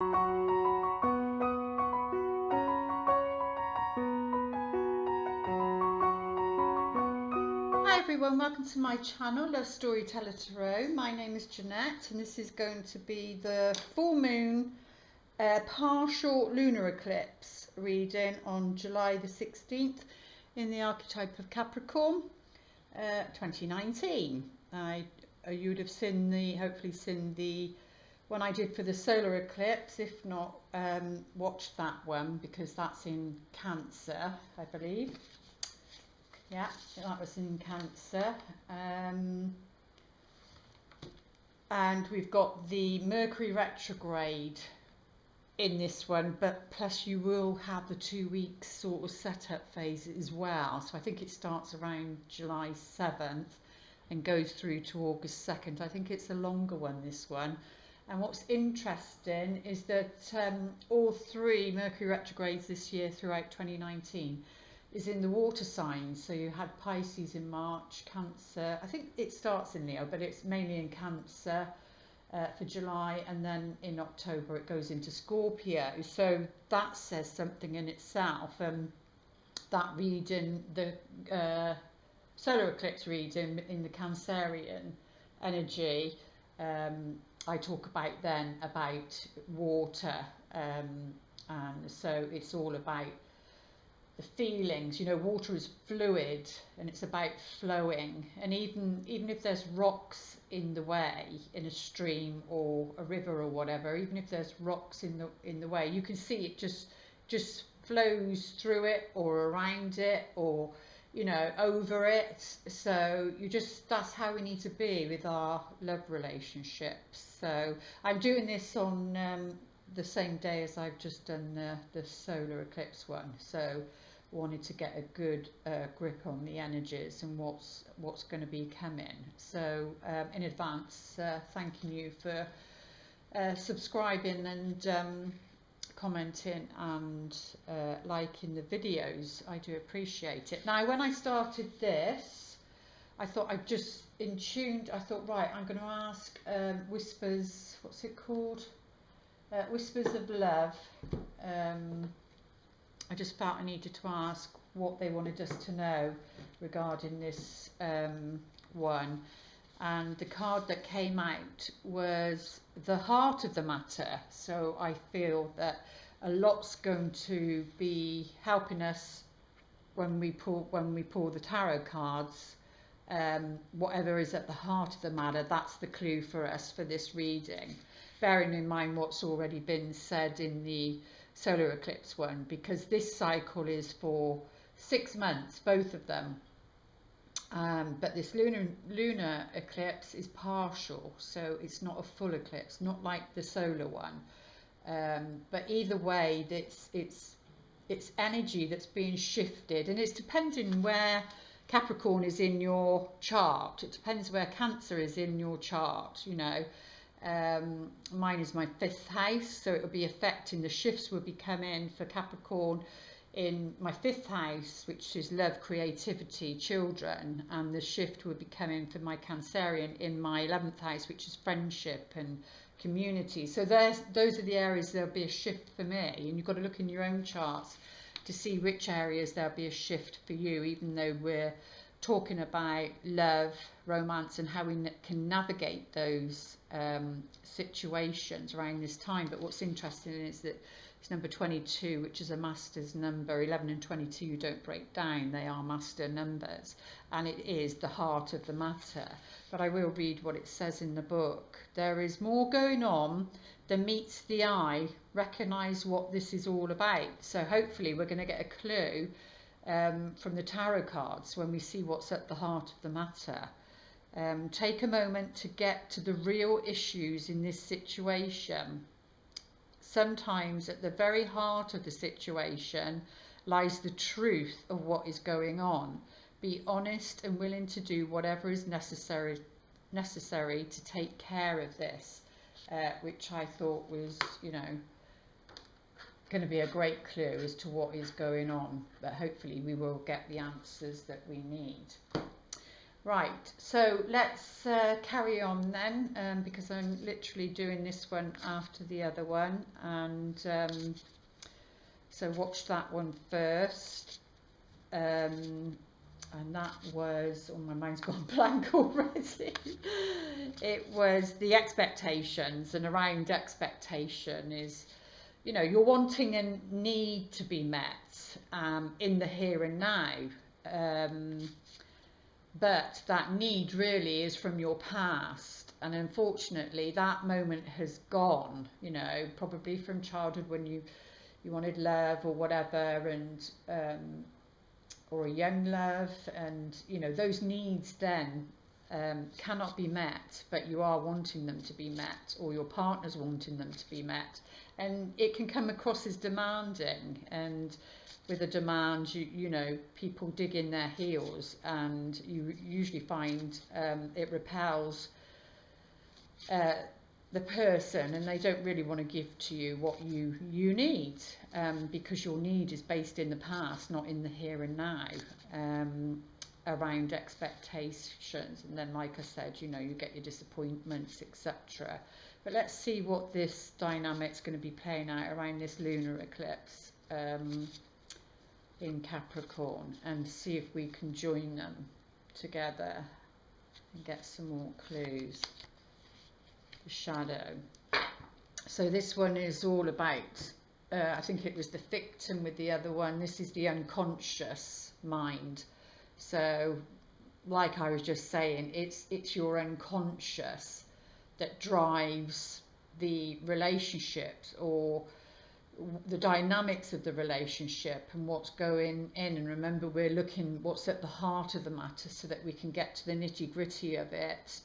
Hi everyone, welcome to my channel, Love Storyteller Tarot. My name is Jeanette and this is going to be the full moon partial lunar eclipse reading on July the 16th in the archetype of Capricorn 2019. You would have seen hopefully seen the one I did for the solar eclipse. If not, watch that one because that's in Cancer, I believe. Yeah, that was in Cancer. And we've got the Mercury retrograde in this one, but plus you will have the 2 weeks sort of setup phase as well. So I think it starts around July 7th and goes through to August 2nd. I think it's a longer one, this one. And what's interesting is that all three Mercury retrogrades this year throughout 2019 is in the water signs. So you had Pisces in March, Cancer, I think it starts in Leo, but it's mainly in Cancer for July, and then in October it goes into Scorpio. So that says something in itself. That reading, the solar eclipse reading in the Cancerian energy, I talk about then about water, and so it's all about the feelings. You know, water is fluid and it's about flowing, and even if there's rocks in the way, in a stream or a river or whatever, even if there's rocks in the way, you can see it just flows through it or around it or, you know, over it. So that's how we need to be with our love relationships. So I'm doing this on the same day as I've just done the solar eclipse one, so wanted to get a good grip on the energies and what's going to be coming. So in advance, thanking you for subscribing and commenting and liking the videos. I do appreciate it. Now, when I started this, I thought I'd just in tuned. I thought, right, I'm going to ask Whispers. What's it called? Whispers of Love. I just felt I needed to ask what they wanted us to know regarding this one. And the card that came out was the heart of the matter. So I feel that a lot's going to be helping us when we pull the tarot cards. Whatever is at the heart of the matter, that's the clue for us for this reading, bearing in mind what's already been said in the solar eclipse one, because this cycle is for 6 months, both of them. But this lunar eclipse is partial, so it's not a full eclipse, not like the solar one. But either way, it's energy that's being shifted, and it's depending where Capricorn is in your chart. It depends where Cancer is in your chart, you know. Mine is my 5th house, so it will be affecting, the shifts will be coming for Capricorn in my 5th house, which is love, creativity, children, and the shift will be coming for my Cancerian in my 11th house, which is friendship and community. So those are the areas there'll be a shift for me, and you've got to look in your own charts to see which areas there'll be a shift for you, even though we're talking about love, romance, and how we can navigate those situations around this time. But what's interesting is that it's number 22, which is a master's number. 11 and 22 don't break down, they are master numbers, and it is the heart of the matter. But I will read what it says in the book. There is more going on than meets the eye. Recognize what this is all about. So hopefully we're going to get a clue from the tarot cards when we see what's at the heart of the matter. Take a moment to get to the real issues in this situation. Sometimes at the very heart of the situation lies the truth of what is going on. Be honest and willing to do whatever is necessary to take care of this, which I thought was, you know, going to be a great clue as to what is going on. But hopefully we will get the answers that we need. Right, so let's carry on then, because I'm literally doing this one after the other one, and so watch that one first. And that was, oh, my mind's gone blank already. It was the expectations, and around expectation is, you know, you're wanting and need to be met in the here and now. But that need really is from your past, and unfortunately that moment has gone, you know, probably from childhood when you wanted love or whatever, and or a young love, and you know those needs then cannot be met, but you are wanting them to be met, or your partner's wanting them to be met, and it can come across as demanding. And with a demand, you know, people dig in their heels, and you usually find it repels the person, and they don't really want to give to you what you need, because your need is based in the past, not in the here and now, around expectations. And then, like I said, you know, you get your disappointments, etc. But let's see what this dynamic's going to be playing out around this lunar eclipse in Capricorn, and see if we can join them together and get some more clues. The shadow. So this one is all about, I think it was the victim with the other one. This is the unconscious mind. So like I was just saying, it's your unconscious that drives the relationships, or the dynamics of the relationship, and what's going in. And remember, we're looking what's at the heart of the matter so that we can get to the nitty-gritty of it.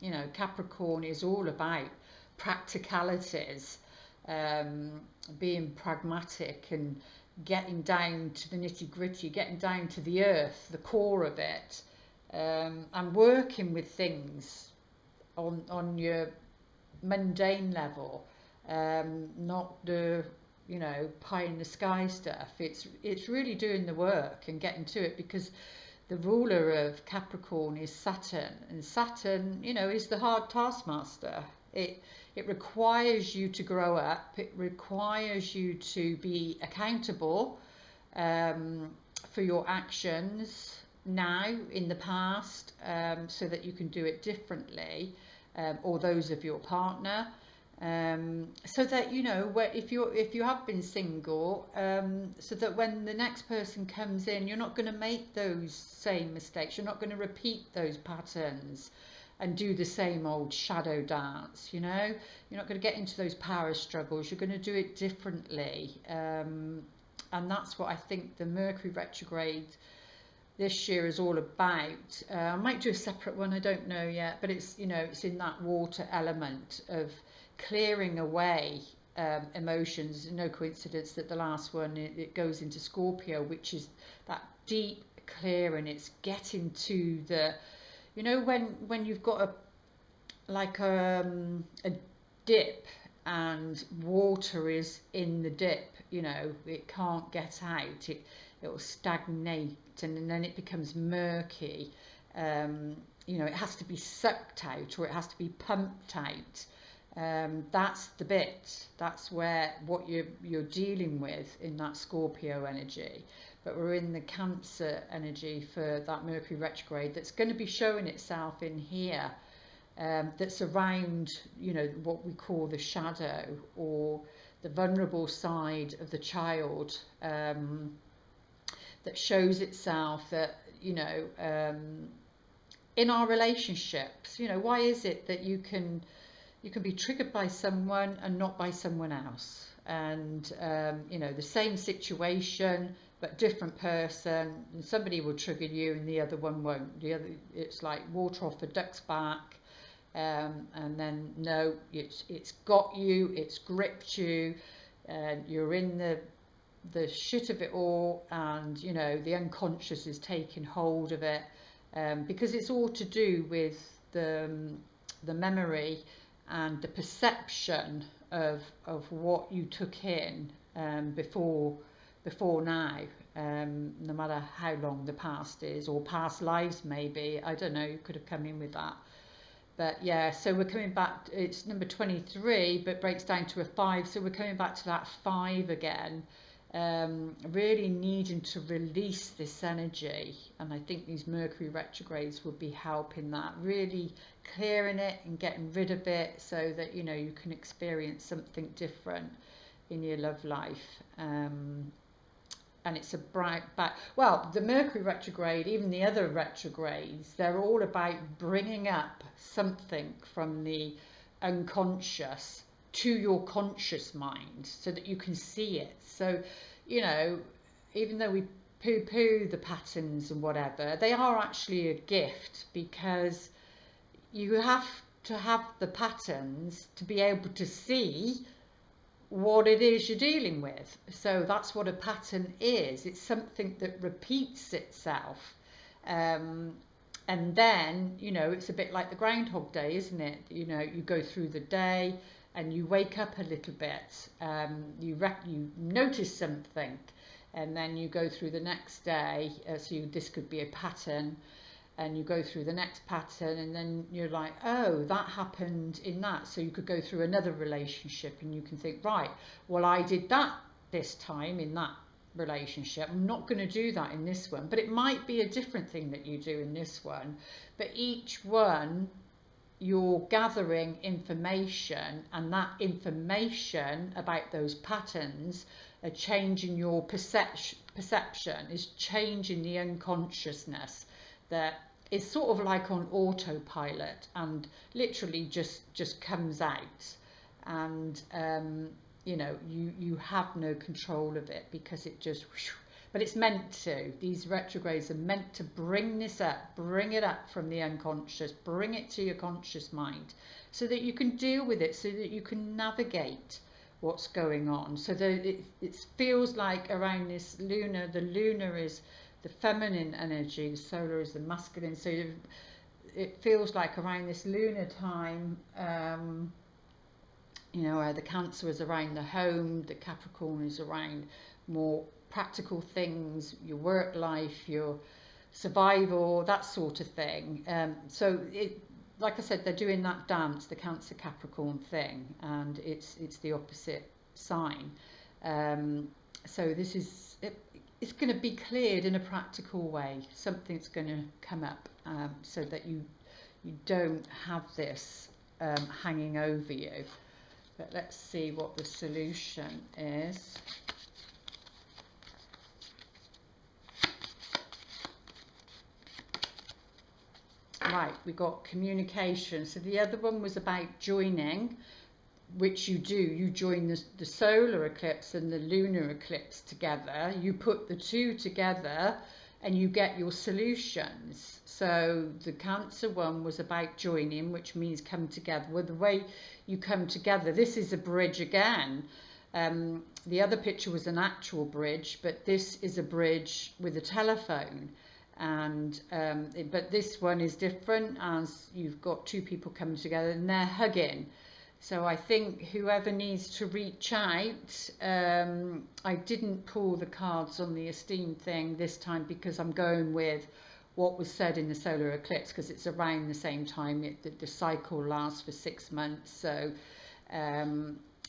You know, Capricorn is all about practicalities, being pragmatic and getting down to the nitty-gritty, getting down to the earth, the core of it, and working with things on your mundane level. Not the, you know, pie in the sky stuff. It's really doing the work and getting to it, because the ruler of Capricorn is Saturn, and Saturn, you know, is the hard taskmaster. It requires you to grow up. It requires you to be accountable for your actions now, in the past, so that you can do it differently, or those of your partner. So that, you know, if you have been single, so that when the next person comes in, you're not going to make those same mistakes. You're not going to repeat those patterns and do the same old shadow dance. You know, you're not going to get into those power struggles. You're going to do it differently, and that's what I think the Mercury retrograde this year is all about. I might do a separate one, I don't know yet, but it's, you know, it's in that water element of clearing away emotions. No coincidence that the last one, it goes into Scorpio, which is that deep clearing. It's getting to the, you know, when you've got a dip and water is in the dip, you know, it can't get out, it will stagnate, and then it becomes murky. You know, it has to be sucked out, or it has to be pumped out. That's the bit, that's where what you're dealing with in that Scorpio energy. But we're in the Cancer energy for that Mercury retrograde that's going to be showing itself in here, that's around, you know, what we call the shadow, or the vulnerable side of the child, that shows itself, that, you know, in our relationships. You know, why is it that you can be triggered by someone and not by someone else? And you know, the same situation but different person, and somebody will trigger you and the other one won't. The other, it's like water off a duck's back, and then no, it's got you, it's gripped you, and you're in the shit of it all, and you know, the unconscious is taking hold of it, because it's all to do with the memory and the perception of what you took in before before now, no matter how long the past is, or past lives maybe. I don't know, you could have come in with that. But yeah, so we're coming back, it's number 23, but breaks down to a 5. So we're coming back to that 5 again. Really needing to release this energy. And I think these Mercury retrogrades would be helping that. Really clearing it and getting rid of it so that, you know, you can experience something different in your love life. And it's a bright back. Well, the Mercury retrograde, even the other retrogrades, they're all about bringing up something from the unconscious to your conscious mind so that you can see it. So, you know, even though we poo-poo the patterns and whatever, they are actually a gift, because you have to have the patterns to be able to see what it is you're dealing with. So that's what a pattern is. It's something that repeats itself. And then, you know, it's a bit like the Groundhog Day, isn't it? You know, you go through the day and you wake up a little bit, you notice something, and then you go through the next day. So this could be a pattern, and you go through the next pattern, and then you're like, oh, that happened in that. So you could go through another relationship and you can think, right, well, I did that this time in that relationship. I'm not going to do that in this one, but it might be a different thing that you do in this one. But each one, you're gathering information, and that information about those patterns are changing your perception, is changing the unconsciousness that is sort of like on autopilot and literally just comes out. And you know, you have no control of it, because it just, but it's meant to. These retrogrades are meant to bring this up, bring it up from the unconscious, bring it to your conscious mind, so that you can deal with it, so that you can navigate what's going on. So that it feels like around this lunar, the lunar is the feminine energy, the solar is the masculine. So it feels like around this lunar time, you know, the Cancer is around the home, the Capricorn is around more practical things, your work life, your survival, that sort of thing. So like I said, they're doing that dance, the Cancer Capricorn thing, and it's the opposite sign. So this is it's going to be cleared in a practical way. Something's going to come up, so that you don't have this hanging over you. But let's see what the solution is. Right, we got communication. So the other one was about joining, which you do. You join the solar eclipse and the lunar eclipse together. You put the two together and you get your solutions. So the Cancer one was about joining, which means come together. Well, the way you come together, this is a bridge again. The other picture was an actual bridge, but this is a bridge with a telephone. And but this one is different, as you've got two people coming together and they're hugging. So I think whoever needs to reach out, I didn't pull the cards on the esteem thing this time, because I'm going with what was said in the solar eclipse, because it's around the same time. The cycle lasts for 6 months. So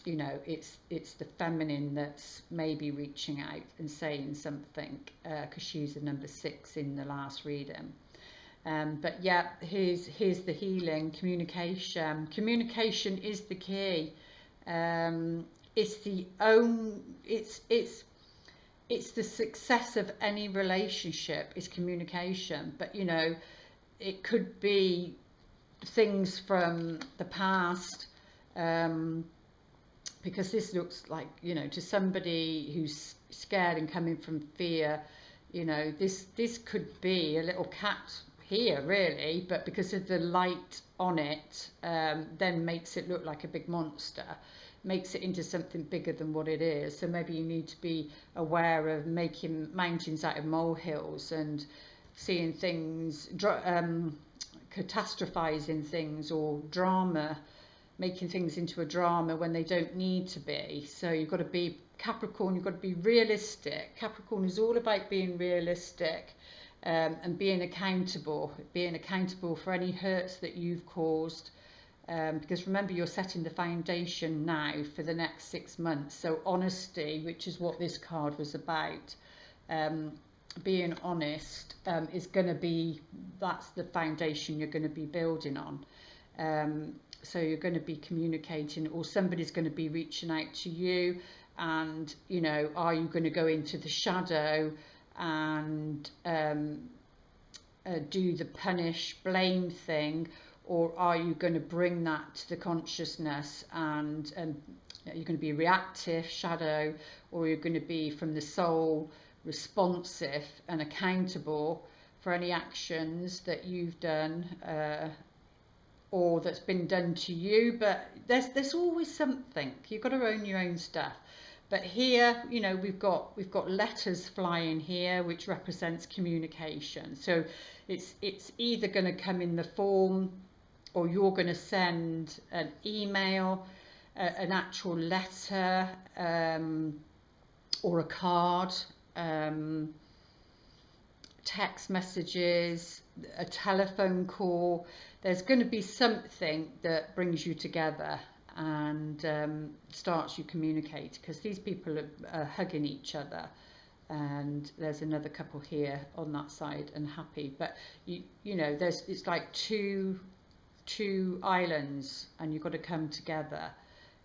you know, it's the feminine that's maybe reaching out and saying something, because she's a number 6 in the last reading. But yeah, here's the healing. Communication. Communication is the key. It's the success of any relationship is communication. But you know, it could be things from the past. Because this looks like, you know, to somebody who's scared and coming from fear, you know, this could be a little cat here really, but because of the light on it, then makes it look like a big monster, makes it into something bigger than what it is. So maybe you need to be aware of making mountains out of molehills and seeing things, catastrophizing things, or drama making things into a drama when they don't need to be. So you've got to be Capricorn, you've got to be realistic. Capricorn is all about being realistic, and being accountable for any hurts that you've caused. Because remember, you're setting the foundation now for the next 6 months. So honesty, which is what this card was about, being honest, is going to be, that's the foundation you're going to be building on. So you're going to be communicating, or somebody's going to be reaching out to you, and you know, are you going to go into the shadow and do the punish, blame thing, or are you going to bring that to the consciousness, and you're going to be reactive, shadow, or you're going to be from the soul, responsive and accountable for any actions that you've done, or that's been done to you. But there's always something. You've got to own your own stuff. But here, you know, we've got letters flying here, which represents communication. So it's either going to come in the form, or you're going to send an email, an actual letter, or a card, text messages, a telephone call. There's going to be something that brings you together and starts you communicate, because these people are hugging each other, and there's another couple here on that side and happy. But you know, it's like two islands, and you've got to come together.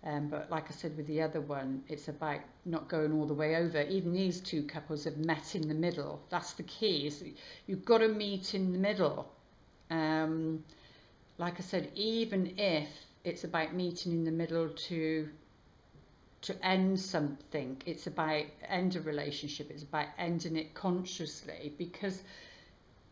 But like I said with the other one, it's about not going all the way over. Even these two couples have met in the middle. That's the key, is you've got to meet in the middle. Like I said, even if it's about meeting in the middle to end something, it's about end a relationship, it's about ending it consciously, because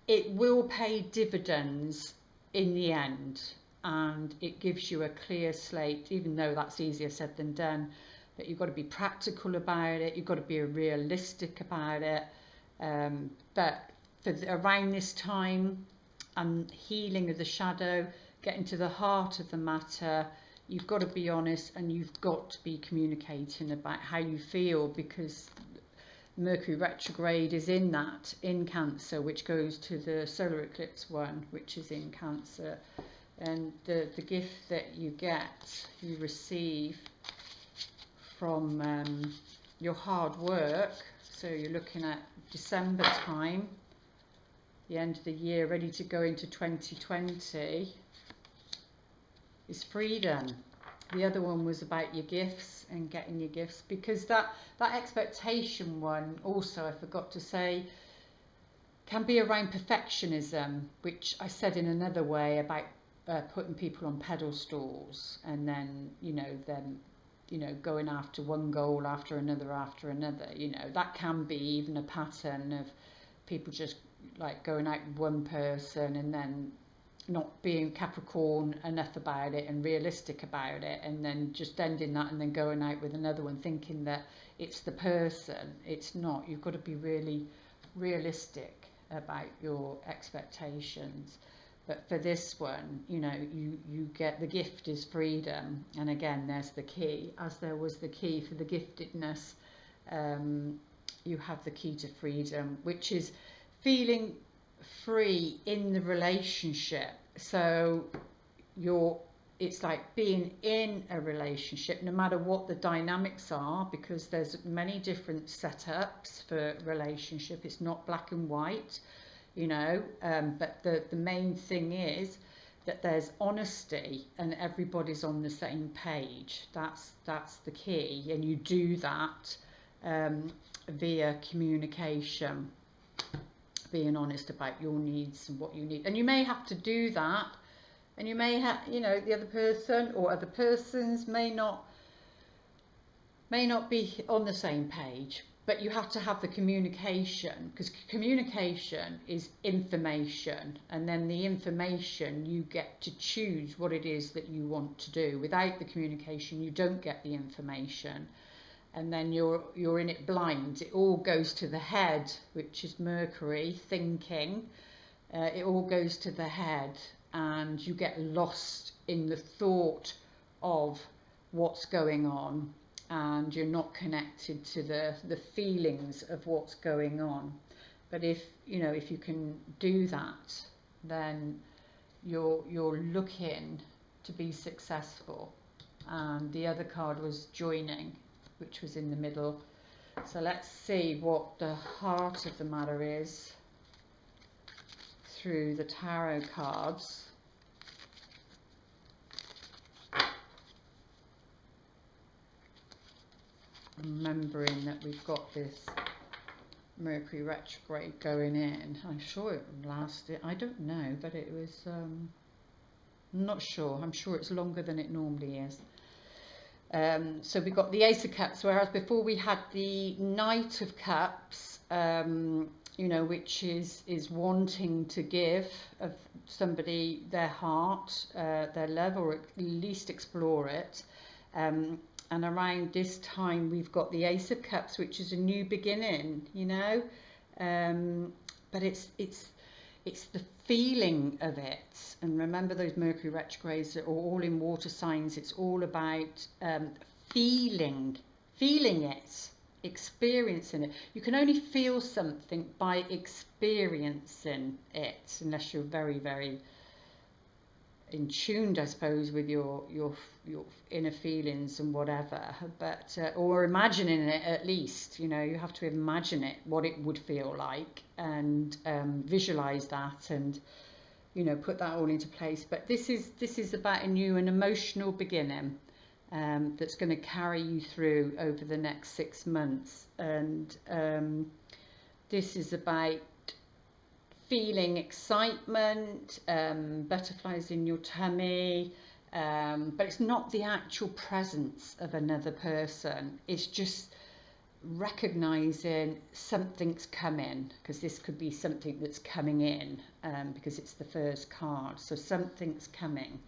it will pay dividends in the end, and it gives you a clear slate, even though that's easier said than done. But you've got to be practical about it, you've got to be realistic about it. But for around this time, and healing of the shadow, getting to the heart of the matter, you've got to be honest, and you've got to be communicating about how you feel, because Mercury retrograde is in Cancer, which goes to the solar eclipse one, which is in Cancer. And the gift that you receive from your hard work, so you're looking at December time, the end of the year, ready to go into 2020, is freedom. The other one was about your gifts and getting your gifts, because that expectation one also, I forgot to say, can be around perfectionism, which I said in another way about putting people on pedestals, and then going after one goal after another, you know, that can be even a pattern of people just like going out with one person and then not being Capricorn enough about it and realistic about it, and then just ending that and then going out with another one thinking that it's the person. It's not. You've got to be really realistic about your expectations. But for this one, you know, you get, the gift is freedom. And again, there's the key. As there was the key for the giftedness, you have the key to freedom, which is feeling free in the relationship. So it's like being in a relationship, no matter what the dynamics are, because there's many different setups for relationship. It's not black and white, you know, but the main thing is that there's honesty and everybody's on the same page. That's the key, and you do that via communication, being honest about your needs and what you need. And you may have to do that, and you may have, you know, the other person or other persons may not be on the same page, but you have to have the communication, because communication is information, and then the information, you get to choose what it is that you want to do. Without the communication, you don't get the information, and then you're in it blind. It all goes to the head, which is Mercury, thinking. It all goes to the head, and you get lost in the thought of what's going on, and you're not connected to the feelings of what's going on. But if if you can do that, then you're looking to be successful. And the other card was joining, which was in the middle. So let's see what the heart of the matter is through the tarot cards. Remembering that we've got this Mercury retrograde going in. I'm sure it lasted, I don't know, but it was, I'm not sure. I'm sure it's longer than it normally is. So we've got the Ace of Cups, whereas before we had the Knight of Cups, which is wanting to give of somebody their heart, their love, or at least explore it. And around this time we've got the Ace of Cups, which is a new beginning, but it's the feeling of it. And remember, those Mercury retrogrades are all in water signs. It's all about feeling it, experiencing it. You can only feel something by experiencing it, unless you're very, very in tuned, I suppose, with your inner feelings and whatever, but or imagining it at least. You have to imagine it, what it would feel like, and visualize that, and put that all into place. But this is about a new and emotional beginning that's going to carry you through over the next 6 months, and this is about feeling excitement, butterflies in your tummy, but it's not the actual presence of another person. It's just recognizing something's coming, because this could be something that's coming in, because it's the first card. So something's coming,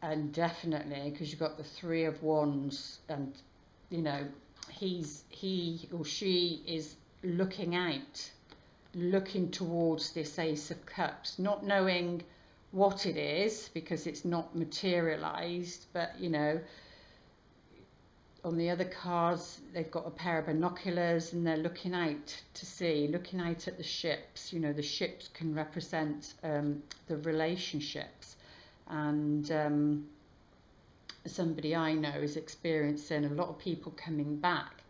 and definitely because you've got the Three of Wands, and he or she is looking out, looking towards this Ace of Cups, not knowing what it is because it's not materialized. But on the other cards they've got a pair of binoculars, and they're looking out to sea, looking out at the ships. The ships can represent the relationships, and somebody I know is experiencing a lot of people coming back,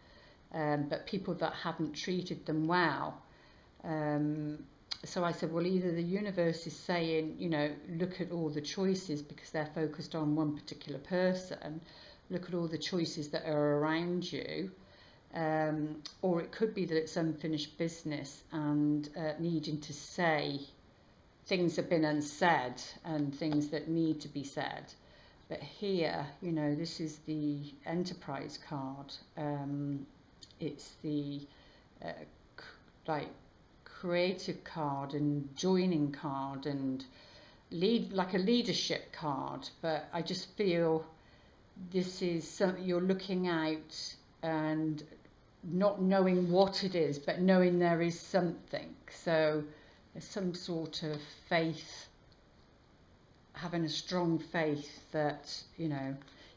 but people that haven't treated them well. So I said, well, either the universe is saying, look at all the choices, because they're focused on one particular person, look at all the choices that are around you, or it could be that it's unfinished business, and needing to say things have been unsaid, and things that need to be said. But here, this is the Enterprise card. It's the creative card, and joining card, and like a leadership card. But I just feel this is something you're looking out and not knowing what it is, but knowing there is something. So there's some sort of faith, having a strong faith that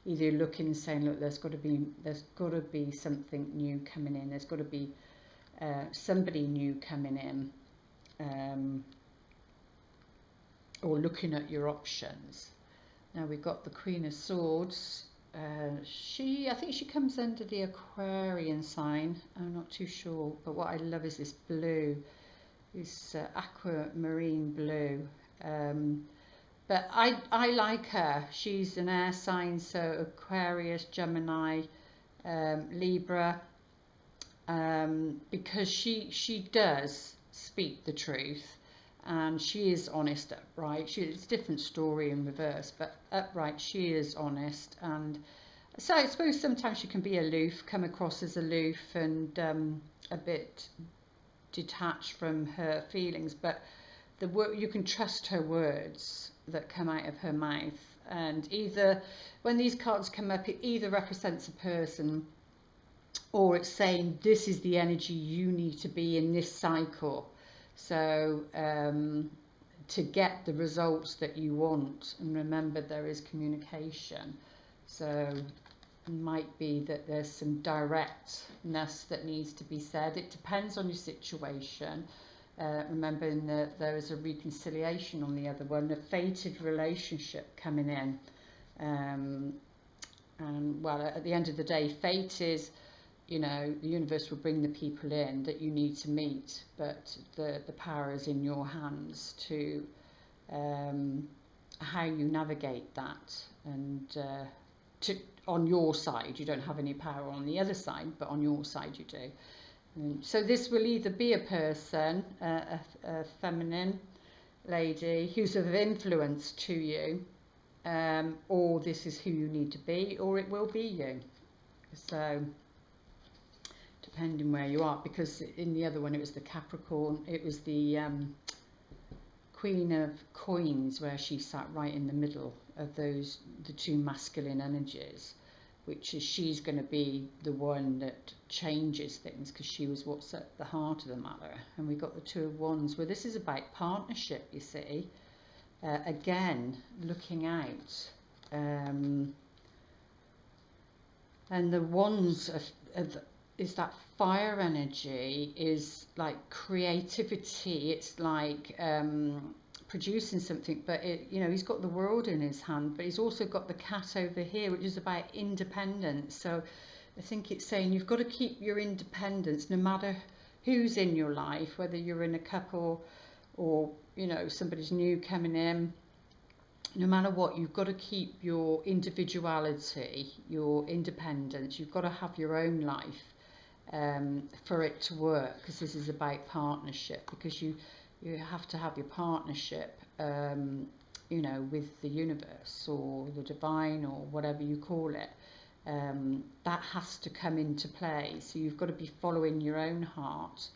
either looking and saying, look, there's got to be something new coming in, there's got to be somebody new coming in, or looking at your options. Now we've got the Queen of Swords. I think she comes under the Aquarian sign, I'm not too sure, but what I love is this blue, this aquamarine blue. But I like her. She's an air sign, so Aquarius, Gemini, Libra, because she does speak the truth, and she is honest, upright. It's a different story in reverse, but upright, she is honest. And so I suppose sometimes she can be aloof, come across as aloof, and a bit detached from her feelings, but you can trust her words that come out of her mouth. And either when these cards come up, it either represents a person, or it's saying this is the energy you need to be in this cycle. So to get the results that you want. And remember, there is communication, so it might be that there's some directness that needs to be said. It depends on your situation. Remembering that there is a reconciliation on the other one, a fated relationship coming in, and well, at the end of the day, fate is, you know, the universe will bring the people in that you need to meet, but the power is in your hands to how you navigate that. And on your side, you don't have any power on the other side, but on your side you do. So this will either be a person, a feminine lady who's of influence to you, or this is who you need to be, or it will be you. So depending where you are, because in the other one it was the Capricorn, it was the Queen of Coins, where she sat right in the middle of those, the two masculine energies, which is she's going to be the one that changes things, because she was what's at the heart of the matter. And we got the Two of Wands, where this is about partnership, you see. Again, looking out. And the Wands is that fire energy, is like creativity. It's like producing something, but it, you know, he's got the world in his hand, but he's also got the cat over here, which is about independence. So I think it's saying you've got to keep your independence no matter who's in your life, whether you're in a couple or, you know, somebody's new coming in. No matter what, you've got to keep your individuality, your independence. You've got to have your own life for it to work, because this is about partnership, because you have to have your partnership, you know, with the universe or the divine or whatever you call it. That has to come into play. So you've got to be following your own heart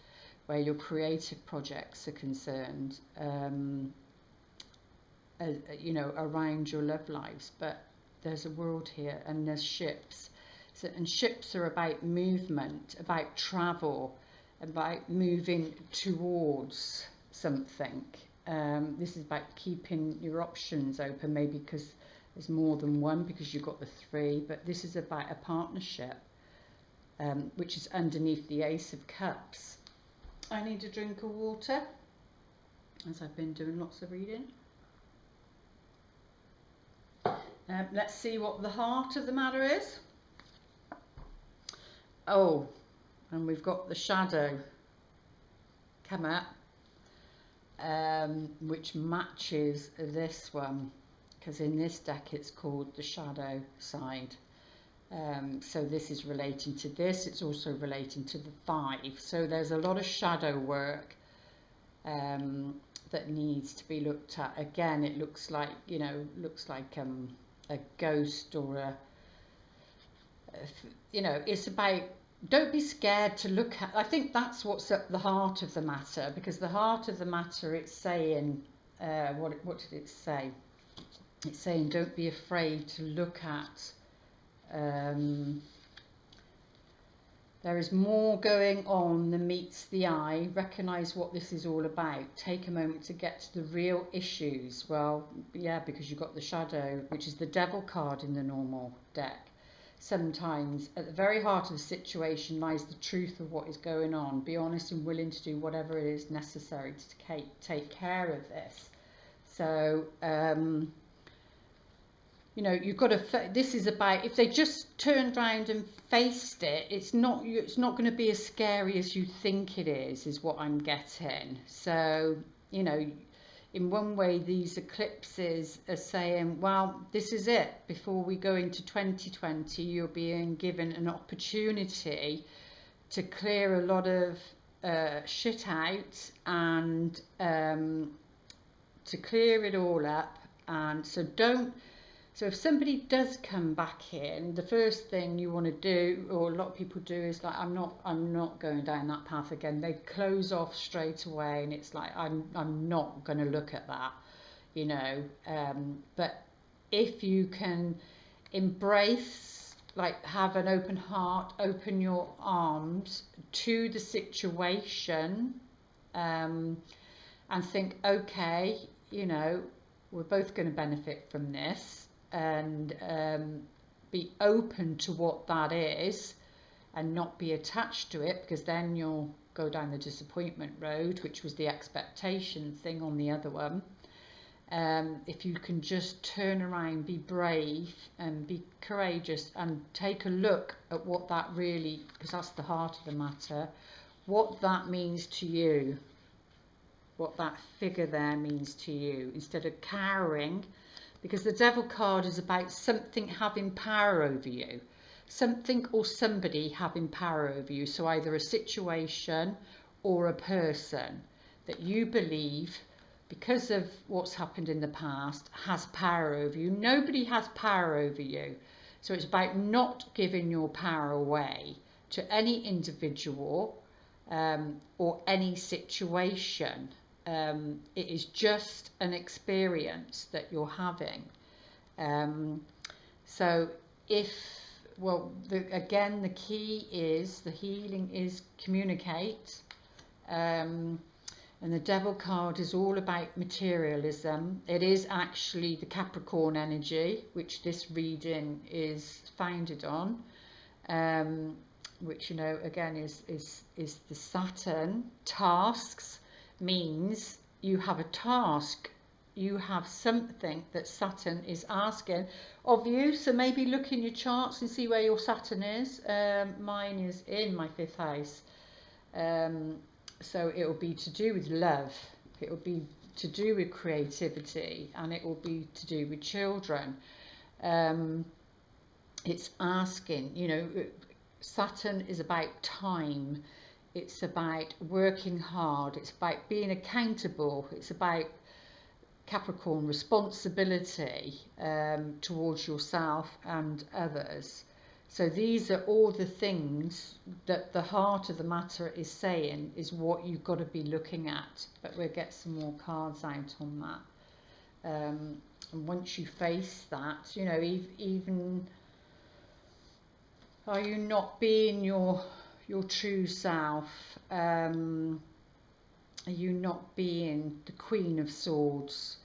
where your creative projects are concerned, you know, around your love lives. But there's a world here, and there's ships. So, and ships are about movement, about travel, about moving towards something. This is about keeping your options open, maybe because there's more than one, because you've got the three, but this is about a partnership, which is underneath the Ace of Cups. I need a drink of water, as I've been doing lots of reading. Let's see what the heart of the matter is. Oh, and we've got the shadow come up, which matches this one, because in this deck it's called the shadow side. So this is relating to this. It's also relating to the 5. So there's a lot of shadow work that needs to be looked at. Again, it looks like, you know, a ghost or you know, it's about, don't be scared to look at. I think that's what's at the heart of the matter, because the heart of the matter, it's saying, what did it say? It's saying don't be afraid to look at. There is more going on than meets the eye. Recognise what this is all about. Take a moment to get to the real issues. Well, yeah, because you've got the shadow, which is the devil card in the normal deck. Sometimes at the very heart of the situation lies the truth of what is going on. Be honest and willing to do whatever it is necessary to take care of this. So, you know, you've got to, this is about, if they just turned around and faced it, it's not going to be as scary as you think it is what I'm getting. So, you know, in one way, these eclipses are saying, well, this is it. Before we go into 2020, you're being given an opportunity to clear a lot of shit out, and to clear it all up. And so so if somebody does come back in, the first thing you want to do, or a lot of people do, is like, I'm not going down that path again. They close off straight away, and it's like, I'm not going to look at that, you know. But if you can embrace, like, have an open heart, open your arms to the situation, and think, okay, you know, we're both going to benefit from this, and be open to what that is and not be attached to it, because then you'll go down the disappointment road, which was the expectation thing on the other one. If you can just turn around, be brave and be courageous and take a look at what that really, because that's the heart of the matter, what that means to you, what that figure there means to you, instead of cowering, because the Devil card is about something having power over you, something or somebody having power over you. So either a situation or a person that you believe, because of what's happened in the past, has power over you. Nobody has power over you. So it's about not giving your power away to any individual or any situation. It is just an experience that you're having. So if, well, again, the key is, the healing is communicate. And the Devil card is all about materialism. It is actually the Capricorn energy, which this reading is founded on, which, you know, again is the Saturn. Tasks means you have a task, you have something that Saturn is asking of you. So maybe look in your charts and see where your Saturn is. Mine is in my 5th house. So it will be to do with love, it will be to do with creativity, and it will be to do with children. It's asking, you know, Saturn is about time, it's about working hard, it's about being accountable, it's about, Capricorn, responsibility towards yourself and others. So these are all the things that the heart of the matter is saying is what you've got to be looking at. But we'll get some more cards out on that. And once you face that, you know, even, are you not being your true self? Are you not being the Queen of Swords?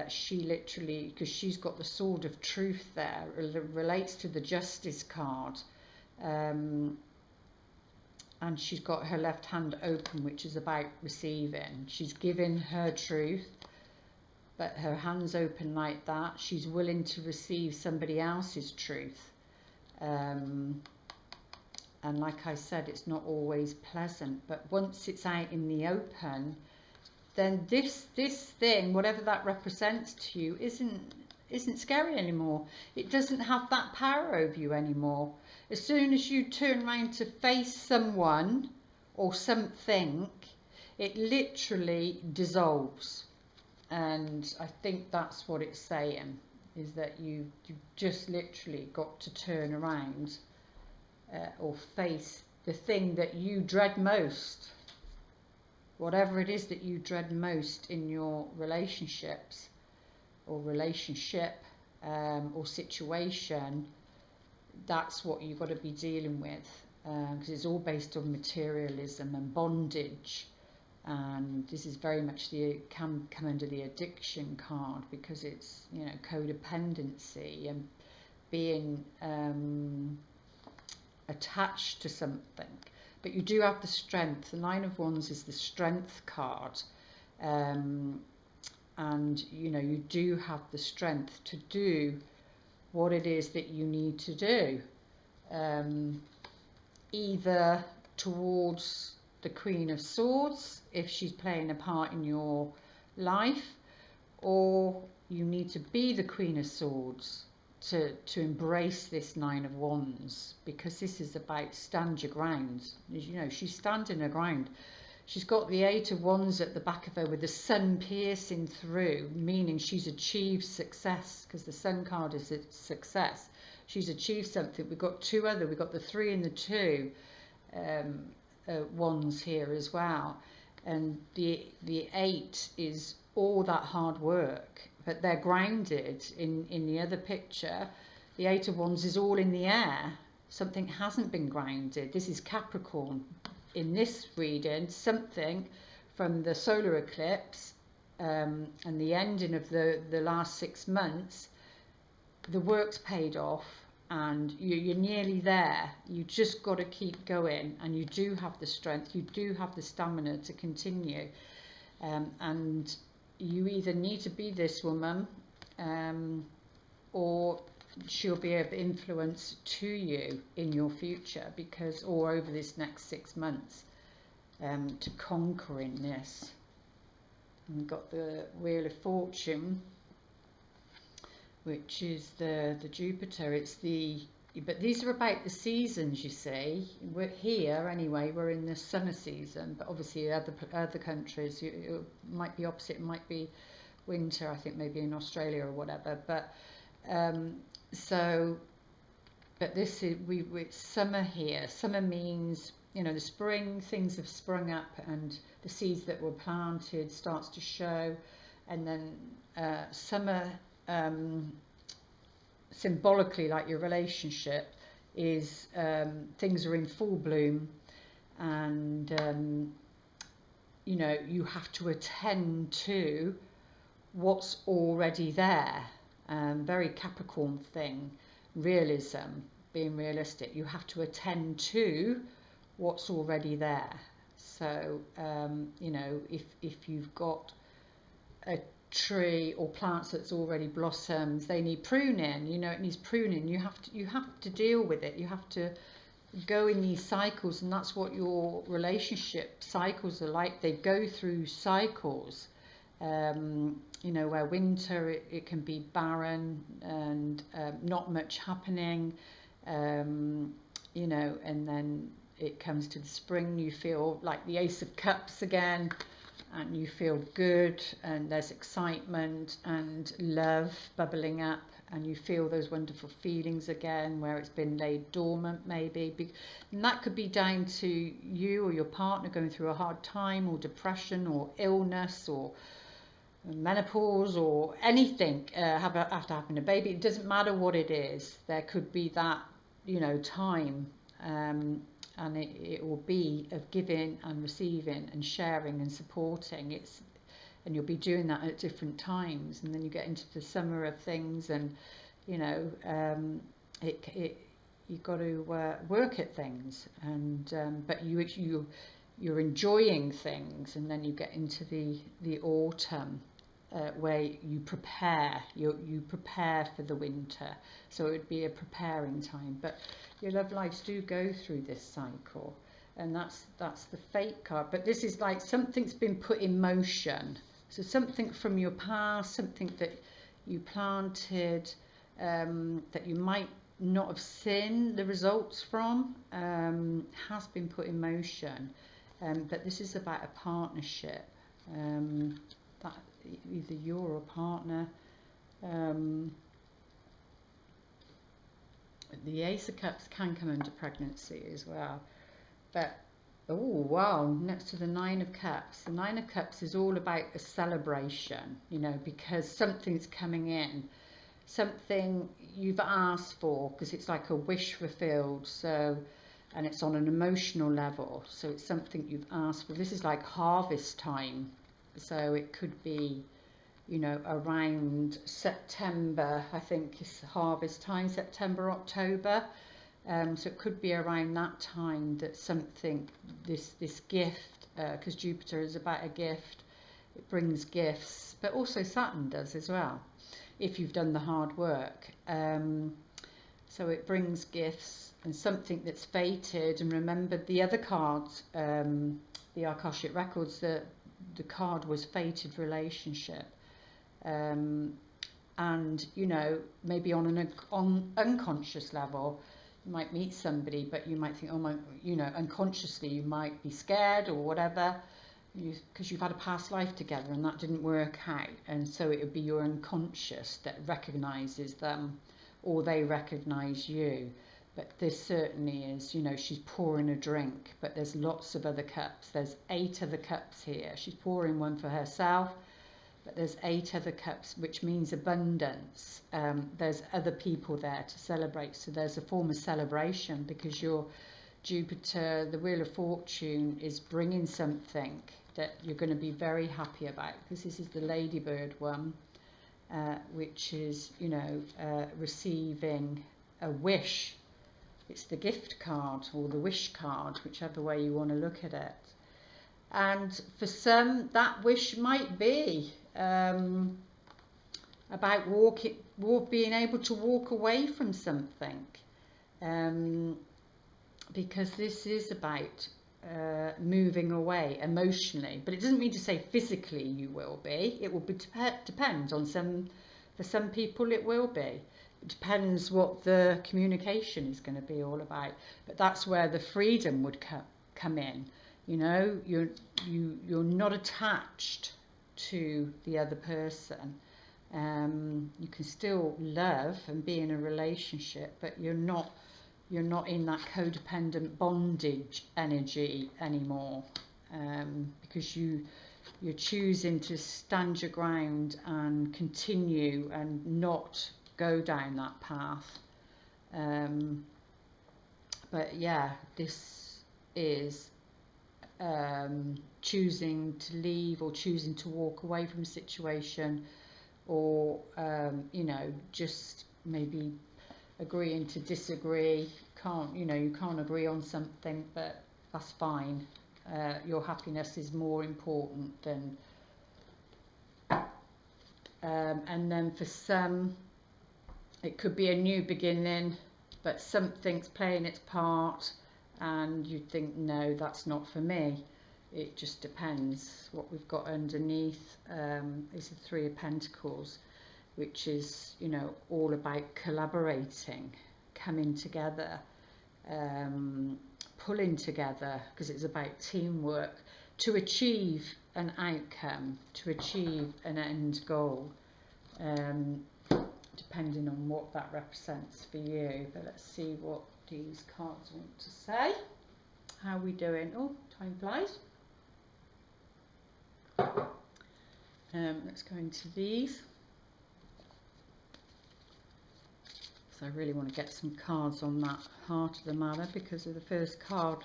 She literally, because she's got the sword of truth there, it relates to the Justice card, and she's got her left hand open, which is about receiving. She's giving her truth, but her hand's open like that. She's willing to receive somebody else's truth, and like I said, it's not always pleasant, but once it's out in the open, then this thing, whatever that represents to you, isn't scary anymore. It doesn't have that power over you anymore. As soon as you turn around to face someone or something, it literally dissolves. And I think that's what it's saying, is that you've just literally got to turn around or face the thing that you dread most. Whatever it is that you dread most in your relationships or relationship or situation, that's what you've got to be dealing with, because it's all based on materialism and bondage. And this is very much can come under the addiction card, because it's, you know, codependency and being attached to something. But you do have the strength. The Nine of Wands is the strength card, and you know, you do have the strength to do what it is that you need to do, either towards the Queen of Swords, if she's playing a part in your life, or you need to be the Queen of Swords to embrace this Nine of Wands, because this is about stand your ground. You know, she's standing her ground. She's got the Eight of Wands at the back of her with the sun piercing through, meaning she's achieved success, because the Sun card is a success. She's achieved something. We've got we've got the 3 and the 2 Wands here as well, and the 8 is all that hard work, but they're grounded in the other picture. The 8 of Wands is all in the air. Something hasn't been grounded. This is Capricorn. In this reading, something from the solar eclipse and the ending of the last 6 months, the work's paid off and you're nearly there. You just got to keep going, and you do have the strength, you do have the stamina to continue, and you either need to be this woman, or she'll be of influence to you in your future, because, or over this next 6 months, to conquering this. And we've got the Wheel of Fortune, which is the Jupiter. It's but these are about the seasons, you see. We're here anyway, we're in the summer season, but obviously other countries, it might be opposite, it might be winter, I think maybe in Australia or whatever, but but this is, it's summer here. Summer means, you know, the spring, things have sprung up and the seeds that were planted starts to show, and then summer, symbolically, like your relationship, is things are in full bloom, and you know, you have to attend to what's already there. Very Capricorn thing, realism, being realistic. You have to attend to what's already there. So you know, if you've got a tree or plants that's already blossoms, they need pruning, you know, it needs pruning. You have to deal with it. You have to go in these cycles, and that's what your relationship cycles are like. They go through cycles, you know, where winter it can be barren and not much happening, you know, and then it comes to the spring, you feel like the Ace of Cups again, and you feel good, and there's excitement and love bubbling up, and you feel those wonderful feelings again where it's been laid dormant maybe. And that could be down to you or your partner going through a hard time, or depression, or illness, or menopause, or anything, after having a baby. It doesn't matter what it is, there could be that, you know, time, and it will be of giving and receiving and sharing and supporting. And you'll be doing that at different times, and then you get into the summer of things, and you know, you've got to work at things, and but you're enjoying things, and then you get into the autumn, where you prepare for the winter. So it would be a preparing time. But your love lives do go through this cycle, and that's the Fate card. But this is like something's been put in motion. So something from your past, something that you planted, that you might not have seen the results from, has been put in motion. But this is about a partnership, that either you're or a partner. The Ace of Cups can come under pregnancy as well, but oh wow, next to the Nine of Cups. The Nine of Cups is all about a celebration, you know, because something's coming in, something you've asked for, because it's like a wish fulfilled. So, and it's on an emotional level, so it's something you've asked for. This is like harvest time, so it could be, you know, around September, I think is harvest time, September, October. So it could be around that time that something, this gift, because Jupiter is about a gift, it brings gifts, but also Saturn does as well, if you've done the hard work. So it brings gifts and something that's fated. And remember the other cards, the Akashic Records, the card was fated relationship. And you know, maybe on an unconscious level, you might meet somebody, but you might think, oh my, you know, unconsciously you might be scared or whatever, because you've had a past life together and that didn't work out, and so it would be your unconscious that recognizes them, or they recognize you. But this certainly is, you know, she's pouring a drink, but there's lots of other cups. There's 8 other cups here. She's pouring one for herself, but there's 8 other cups, which means abundance. There's other people there to celebrate, so there's a form of celebration, because your Jupiter, the Wheel of Fortune, is bringing something that you're going to be very happy about, because this is the Ladybird one, which is, you know, receiving a wish. It's the gift card or the wish card, whichever way you want to look at it. And for some, that wish might be about being able to walk away from something, because this is about moving away emotionally. But it doesn't mean to say physically you will be. It will be depend on for some people it will be. It depends what the communication is going to be all about. But that's where the freedom would come in. You know, you're not attached to the other person. You can still love and be in a relationship, but you're not in that codependent bondage energy anymore, because you're choosing to stand your ground and continue and not go down that path. But yeah, this is choosing to leave or choosing to walk away from a situation, or you know, just maybe agreeing to disagree. You can't agree on something, but that's fine. Your happiness is more important than and then for some it could be a new beginning, but something's playing its part and you think, no, that's not for me. It just depends. What we've got underneath is the Three of Pentacles, which is, you know, all about collaborating, coming together, pulling together, because it's about teamwork to achieve an outcome, to achieve an end goal, depending on what that represents for you. But let's see what these cards want to say. How are we doing? Oh, time flies. Let's go into these. So I really want to get some cards on that heart of the matter because of the first card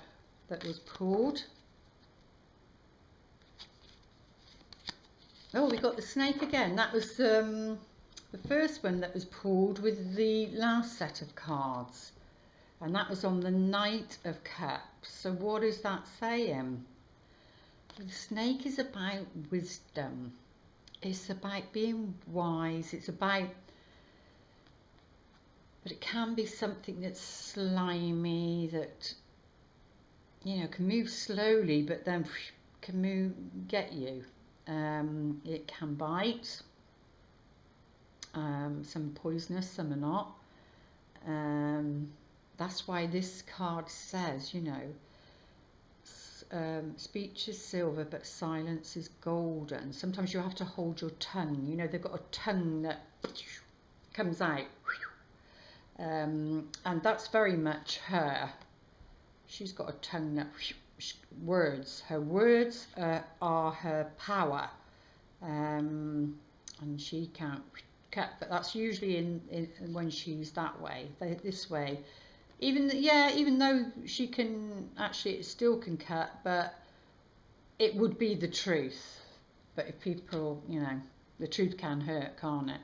that was pulled. Oh, we got the snake again. That was the first one that was pulled with the last set of cards. And that was on the Knight of Cups. So what is that saying? The snake is about wisdom. It's about being wise. It's about... But it can be something that's slimy, that, you know, can move slowly, but then can get you. It can bite. Some poisonous, some are not. That's why this card says, you know, speech is silver, but silence is golden. Sometimes you have to hold your tongue. You know, they've got a tongue that comes out. And that's very much her. She's got a tongue that her words are her power, and she can't cut, but that's usually in when she's that way. This way, even though she can actually, it still can cut, but it would be the truth. But if people, you know, the truth can hurt, can't it?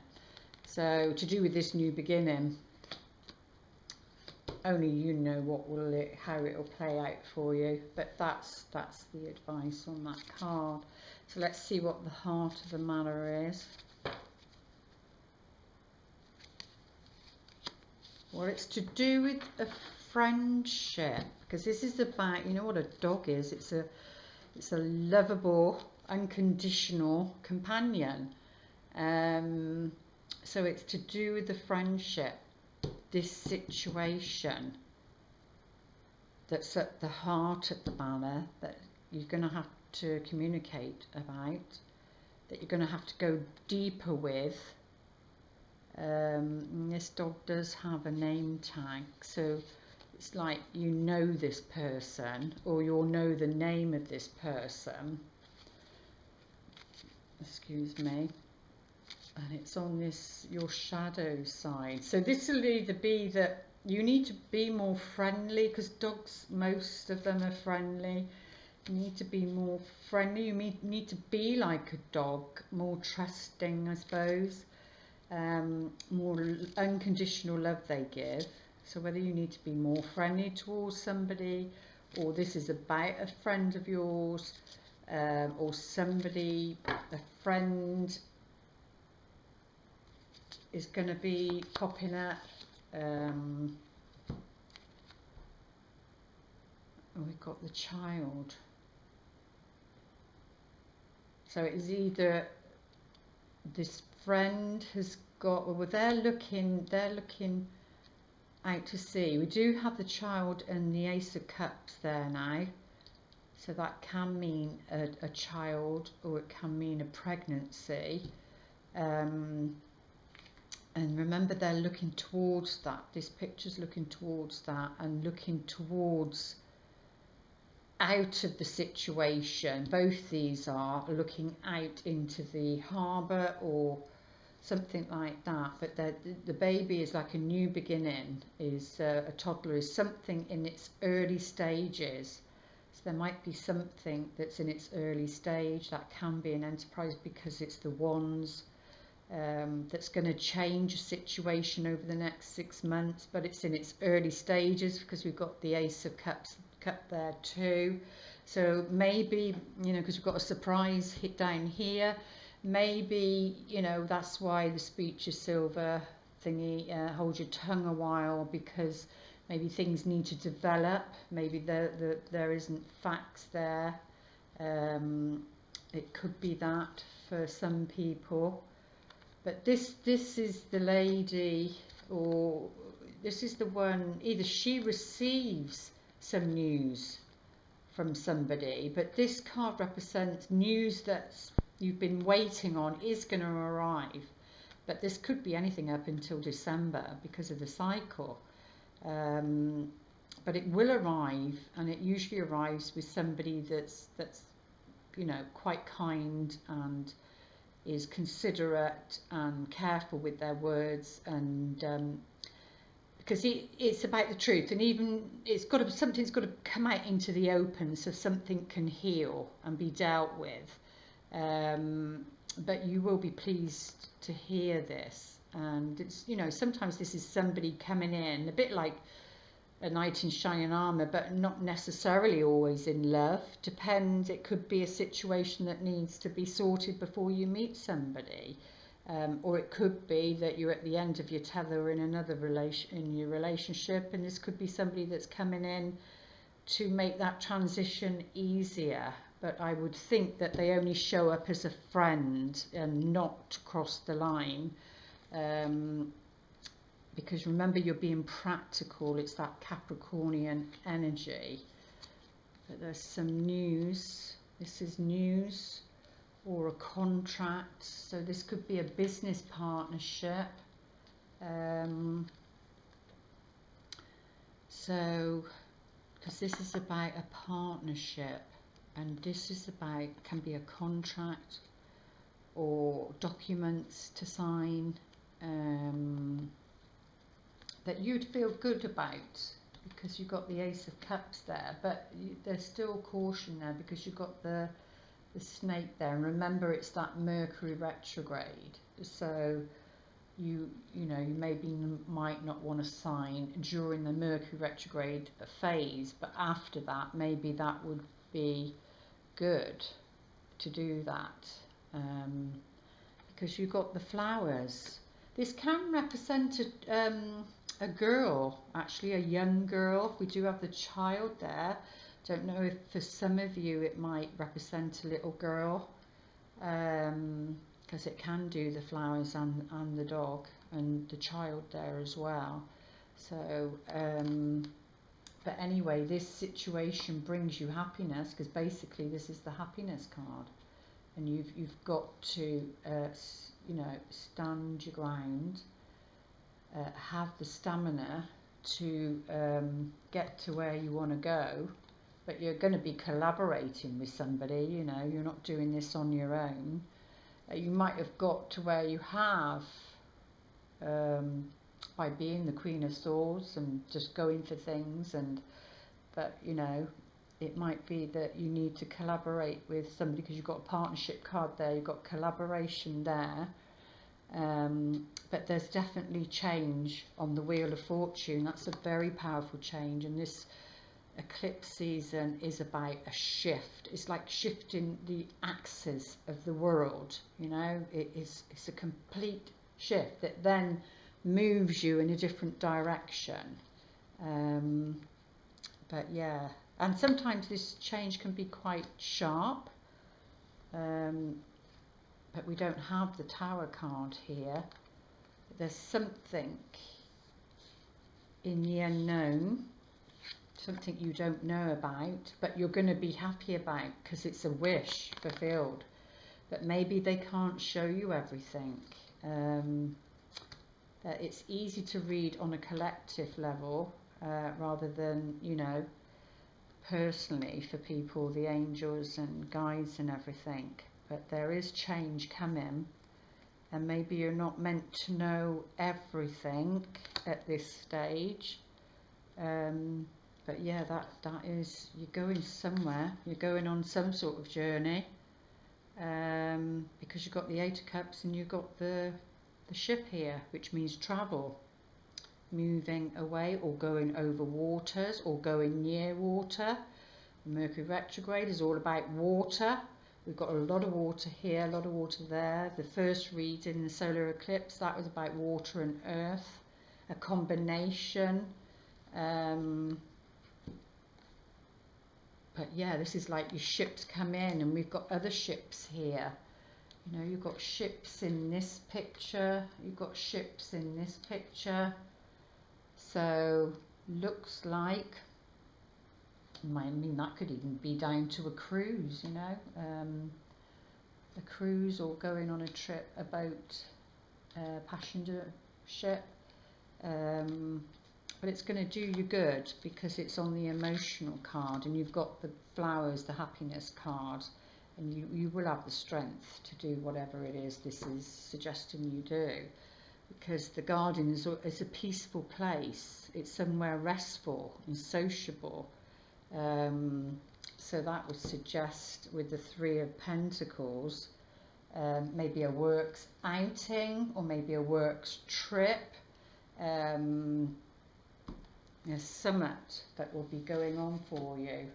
So to do with this new beginning, only you know how it will play out for you, but that's the advice on that card. So let's see what the heart of the matter is. Well, it's to do with a friendship, because this is about, you know what a dog is. It's a lovable, unconditional companion. So it's to do with the friendship. This situation that's at the heart of the matter that you're going to have to communicate about, that you're going to have to go deeper with. This dog does have a name tag, so it's like you know this person, or you'll know the name of this person. Excuse me. And it's on this, your shadow side. So this will either be that you need to be more friendly, because dogs, most of them are friendly. You need to be more friendly. You need to be like a dog, more trusting, I suppose. More unconditional love they give. So whether you need to be more friendly towards somebody, or this is about a friend of yours, or somebody, a friend is going to be popping up. We've got the child. So it's either this friend has got, well, they're looking out to sea. We do have the child and the Ace of Cups there now. So that can mean a child, or it can mean a pregnancy. And remember, they're looking towards that. This picture's looking towards that, and looking towards out of the situation. Both these are looking out into the harbour or something like that. But the baby is like a new beginning, is a toddler, is something in its early stages. So there might be something that's in its early stage. That can be an enterprise, because it's the wands. That's going to change a situation over the next 6 months, but it's in its early stages, because we've got the Ace of Cups there too. So maybe, you know, because we've got a surprise hit down here, maybe, you know, that's why the speech is silver thingy, hold your tongue a while, because maybe things need to develop. Maybe there isn't facts there. It could be that for some people. But this is the lady, or this is the one, either she receives some news from somebody, but this card represents news that you've been waiting on is going to arrive. But this could be anything up until December because of the cycle. But it will arrive, and it usually arrives with somebody that's you know, quite kind and is considerate and careful with their words, and because it's about the truth, and even something's got to come out into the open, so something can heal and be dealt with. But you will be pleased to hear this, and it's, you know, sometimes this is somebody coming in a bit like a knight in shining armour, but not necessarily always in love. Depends, it could be a situation that needs to be sorted before you meet somebody, or it could be that you're at the end of your tether in another relationship, and this could be somebody that's coming in to make that transition easier. But I would think that they only show up as a friend and not cross the line. Because remember, you're being practical. It's that Capricornian energy. But there's some news. This is news or a contract. So this could be a business partnership. So, because this is about a partnership, and this is about, can be a contract or documents to sign. That you'd feel good about, because you've got the Ace of Cups there, but there's still caution there, because you've got the snake there, and remember, it's that Mercury retrograde. So you know, you maybe might not want to sign during the Mercury retrograde phase, but after that, maybe that would be good to do that, because you've got the flowers. This can represent a girl, actually, a young girl. We do have the child there. Don't know if for some of you it might represent a little girl, because it can do the flowers and the dog and the child there as well. So, but anyway, this situation brings you happiness, because basically this is the happiness card, and you've got to you know, stand your ground. Have the stamina to get to where you want to go, but you're going to be collaborating with somebody. You know, you're not doing this on your own. You might have got to where you have by being the Queen of Swords and just going for things. And but you know, it might be that you need to collaborate with somebody, because you've got a partnership card there, you've got collaboration there. But there's definitely change on the Wheel of Fortune. That's a very powerful change, and this eclipse season is about a shift. It's like shifting the axis of the world, you know. It's a complete shift that then moves you in a different direction. But yeah, and sometimes this change can be quite sharp, but we don't have the Tower card here. There's something in the unknown, something you don't know about, but you're going to be happy about because it's a wish fulfilled. But maybe they can't show you everything. It's easy to read on a collective level rather than, you know, personally for people, the angels and guides and everything. But there is change coming, and maybe you're not meant to know everything at this stage. But yeah, that is, you're going somewhere, you're going on some sort of journey, because you've got the Eight of Cups and you've got the ship here, which means travel, moving away or going over waters or going near water. Mercury retrograde is all about water. We've got a lot of water here, a lot of water there. The first reading, the solar eclipse, that was about water and earth, a combination. But yeah, this is like your ships come in, and we've got other ships here. You know, you've got ships in this picture, you've got ships in this picture. So looks like, I mean, that could even be down to a cruise, you know, a cruise or going on a trip, a boat, passenger ship. But it's going to do you good because it's on the emotional card, and you've got the flowers, the happiness card, and you will have the strength to do whatever it is this is suggesting you do, because the garden is a peaceful place. It's somewhere restful and sociable. So that would suggest, with the Three of Pentacles, maybe a works outing or maybe a works trip, a summit that will be going on for you.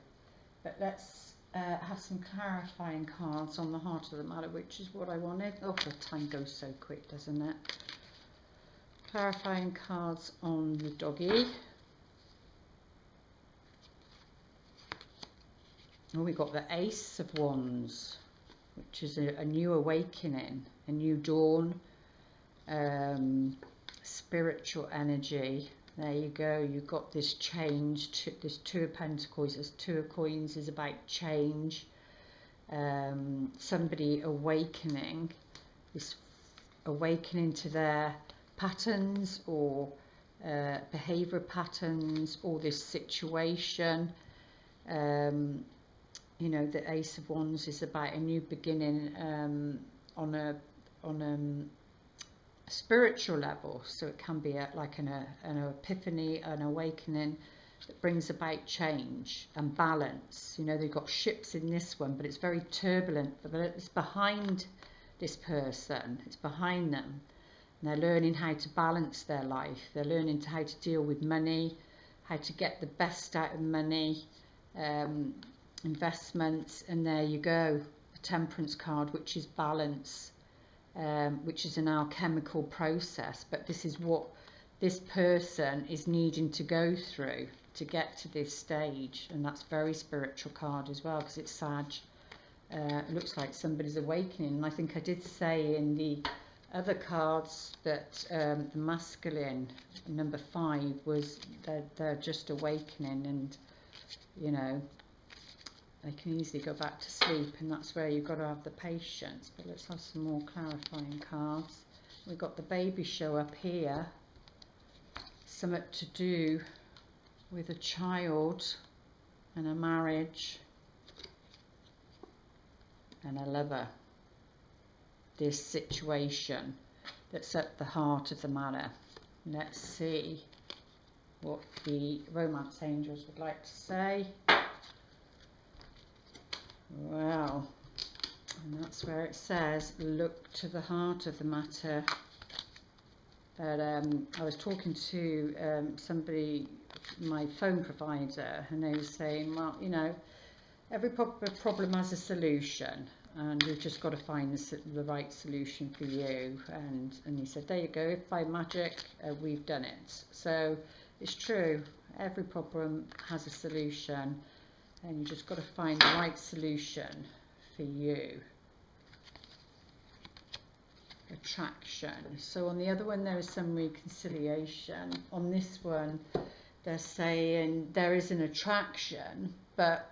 But let's have some clarifying cards on the heart of the matter, which is what I wanted. Oh, the time goes so quick, doesn't it? Clarifying cards on the doggy. Oh, we got the Ace of Wands, which is a new awakening, a new dawn, spiritual energy. There you go. You've got this change. This Two of Pentacles, this Two of Coins is about change. Somebody awakening, this awakening to their patterns or behavior patterns, or this situation. You know, the Ace of Wands is about a new beginning on a spiritual level. So it can be like an epiphany, an awakening that brings about change and balance. You know, they've got ships in this one, but it's very turbulent. But it's behind this person. It's behind them. And they're learning how to balance their life. They're learning how to deal with money, how to get the best out of money. Investments, and there you go, the Temperance card, which is balance, which is an alchemical process. But this is what this person is needing to go through to get to this stage, and that's very spiritual card as well, because it's Sag. It looks like somebody's awakening, and I think I did say in the other cards that the masculine, number 5, was they're just awakening, and you know, they can easily go back to sleep, and that's where you've got to have the patience. But let's have some more clarifying cards. We've got the baby show up here. Something to do with a child and a marriage and a lover. This situation that's at the heart of the matter. Let's see what the romance angels would like to say. Well, and that's where it says, look to the heart of the matter. But I was talking to somebody, my phone provider, and they were saying, well, you know, every problem has a solution, and you've just got to find the right solution for you. And he said, there you go, if by magic, we've done it. So it's true, every problem has a solution, and you just got to find the right solution for you. Attraction. So on the other one there is some reconciliation. On this one they're saying there is an attraction, but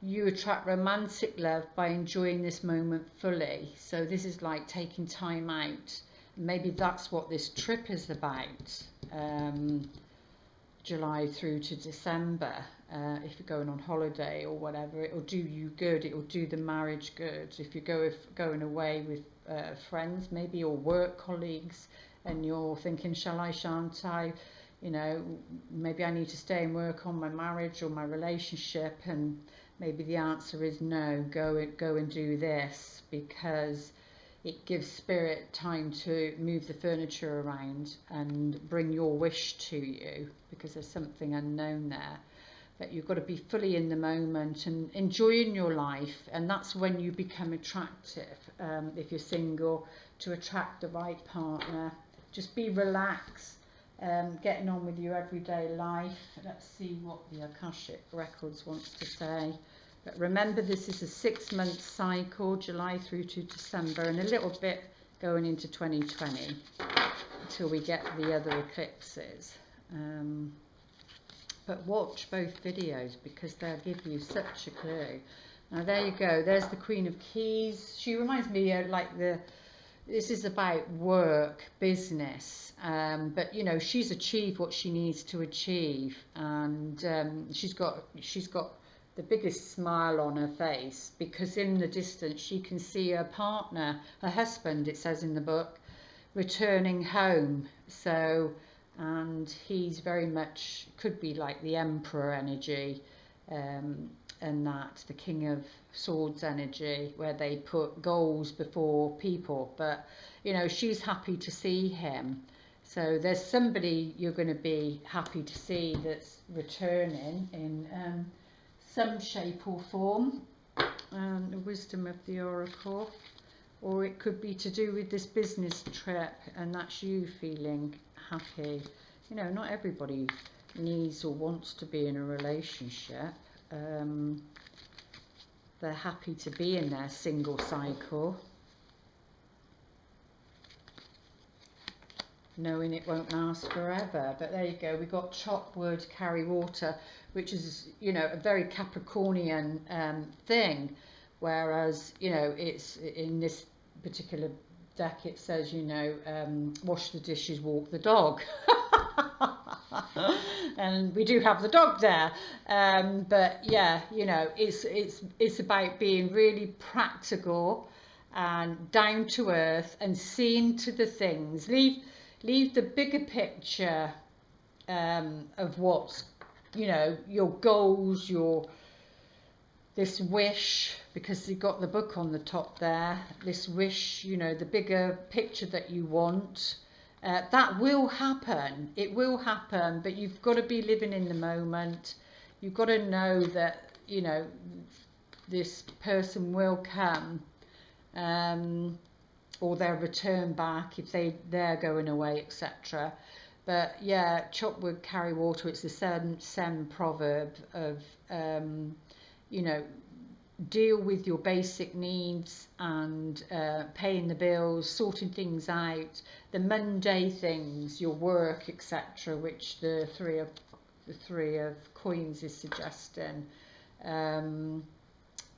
you attract romantic love by enjoying this moment fully. So this is like taking time out. Maybe that's what this trip is about, July through to December. If you're going on holiday or whatever, it will do you good, it will do the marriage good. If you're going away with friends maybe, or work colleagues, and you're thinking, shall I, shan't I, you know, maybe I need to stay and work on my marriage or my relationship, and maybe the answer is no, go and do this, because it gives spirit time to move the furniture around and bring your wish to you, because there's something unknown there. But you've got to be fully in the moment and enjoying your life, and that's when you become attractive. If you're single, to attract the right partner, just be relaxed, getting on with your everyday life. Let's see what the Akashic Records wants to say. But remember, this is a 6-month cycle, July through to December, and a little bit going into 2020 until we get the other eclipses. But watch both videos, because they'll give you such a clue. Now there you go, there's the Queen of Keys. She reminds me of like this is about work, business, but you know, she's achieved what she needs to achieve, and she's got the biggest smile on her face, because in the distance she can see her partner, her husband, it says in the book, returning home. So, and he's very much, could be like the Emperor energy, and that, the King of Swords energy, where they put goals before people. But, you know, she's happy to see him. So there's somebody you're going to be happy to see that's returning in some shape or form. The wisdom of the Oracle. Or it could be to do with this business trip, and that's you feeling happy. You know, not everybody needs or wants to be in a relationship. They're happy to be in their single cycle, knowing it won't last forever. But there you go, we got chop wood, carry water, which is, you know, a very Capricornian thing. Whereas, you know, it's in this particular deck, it says, you know, wash the dishes, walk the dog. And we do have the dog there. But yeah, you know, it's about being really practical and down to earth and seeing to the things. Leave the bigger picture of what's, you know, your goals, this wish, because you've got the book on the top there, this wish, you know, the bigger picture that you want, that will happen. It will happen, but you've got to be living in the moment. You've got to know that, you know, this person will come, or they'll return back if they're going away, etc. But yeah, chop wood, carry water, it's the Sem proverb of, you know, deal with your basic needs and paying the bills, sorting things out, the mundane things, your work, etc., which the three of coins is suggesting.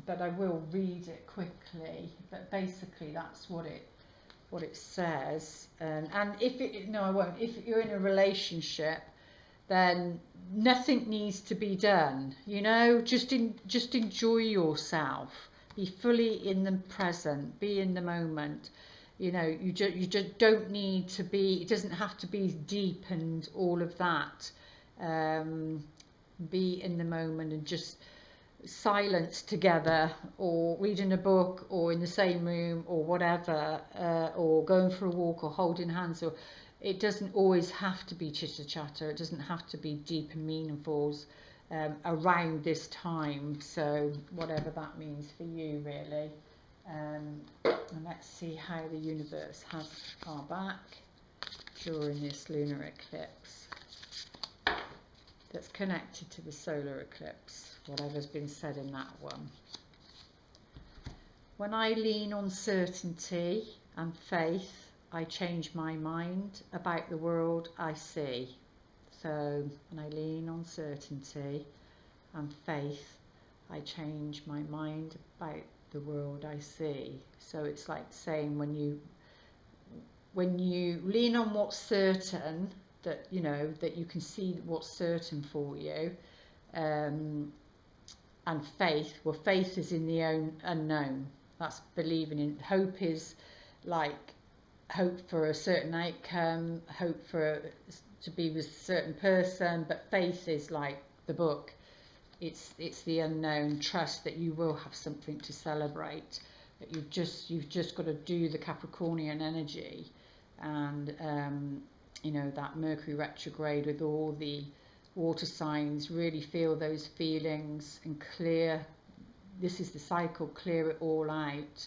But I will read it quickly. But basically, that's what it says. And no, I won't. If you're in a relationship, then nothing needs to be done, you know, just enjoy yourself, be fully in the present, be in the moment, you know, you just don't need to be, it doesn't have to be deep and all of that. Be in the moment and just silence together, or reading a book, or in the same room, or whatever, or going for a walk, or holding hands, or it doesn't always have to be chitter chatter, it doesn't have to be deep and meaningful around this time. So whatever that means for you, really. And let's see how the universe has our back during this lunar eclipse that's connected to the solar eclipse, whatever's been said in that one. When I lean on certainty and faith, I change my mind about the world I see. So when I lean on certainty and faith, I change my mind about the world I see. So it's like saying, when you lean on what's certain, that you know, that you can see what's certain for you, and faith, well, faith is in the unknown. That's believing in. Hope is like hope for a certain outcome, hope for to be with a certain person, but faith is like the book. It's the unknown. Trust that you will have something to celebrate, that you've just got to do the Capricornian energy, and you know, that Mercury retrograde with all the water signs, really feel those feelings and clear. This is the cycle, clear it all out.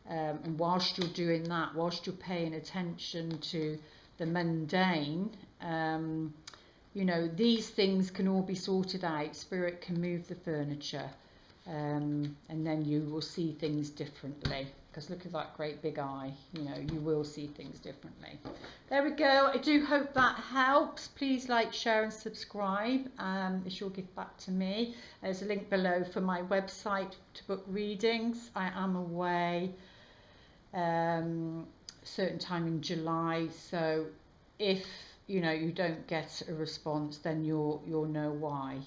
And whilst you're doing that, whilst you're paying attention to the mundane, you know, these things can all be sorted out. Spirit can move the furniture, and then you will see things differently. Because look at that great big eye, you know, you will see things differently. There we go. I do hope that helps. Please like, share and subscribe. It's your gift back to me. There's a link below for my website to book readings. I am away certain time in July, so if you know you don't get a response, then you'll know why.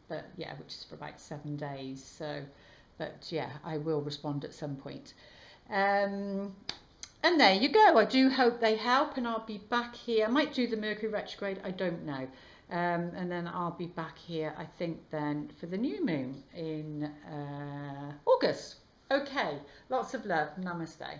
But yeah, which is for about 7 days. So, but yeah, I will respond at some point. And there you go. I do hope they help, and I'll be back here. I might do the Mercury retrograde, I don't know. And then I'll be back here, I think, then for the new moon in August. Okay, lots of love. Namaste.